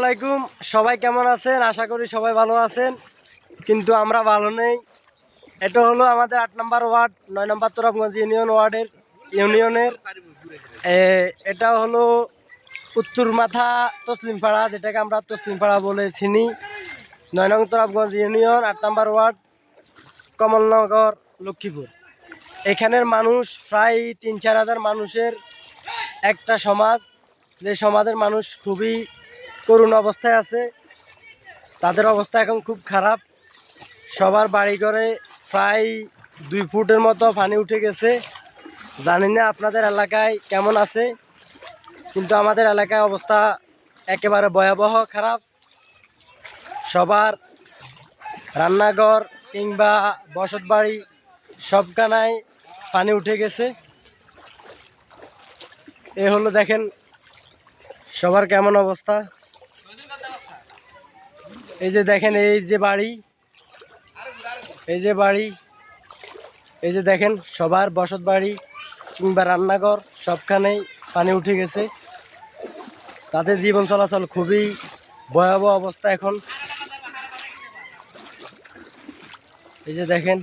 আসসালামাইকুম, সবাই কেমন আছেন? আশা করি সবাই ভালো আছেন, কিন্তু আমরা ভালো নেই। এটা হলো আমাদের ৮ নম্বর ওয়ার্ড, ৯ নম্বর তরফগঞ্জ ইউনিয়নের এটা হলো উত্তর মাথা তসলিমপাড়া, যেটাকে আমরা তসলিমপাড়া বলে চিনি। ৯ নং তরফগঞ্জ ইউনিয়ন, ৮ নম্বর ওয়ার্ড, কমলনগর, লক্ষ্মীপুর। এখানের মানুষ প্রায় ৩-৪ হাজার মানুষের একটা সমাজ, যে সমাজের মানুষ খুবই করুণ অবস্থায় আছে। তাদের অবস্থা এখন খুব খারাপ। সবার বাড়িঘরে প্রায় 2 ফুটের মতো পানি উঠে গেছে। জানি না আপনাদের এলাকায় কেমন আছে, কিন্তু আমাদের এলাকায় অবস্থা একেবারে ভয়াবহ খারাপ। সবার রান্নাঘর কিংবা বসত বাড়ি সবখানায় পানি উঠে গেছে। এ হলো দেখেন সবার কেমন অবস্থা। এই যে দেখেন, এই যে বাড়ি, এই যে দেখেন সবার বসত বাড়ি কিংবা রান্নাঘর সবখানেই পানি উঠে গেছে। তাদের জীবন চলাচল খুবই ভয়াবহ অবস্থা এখন। এই যে দেখেন।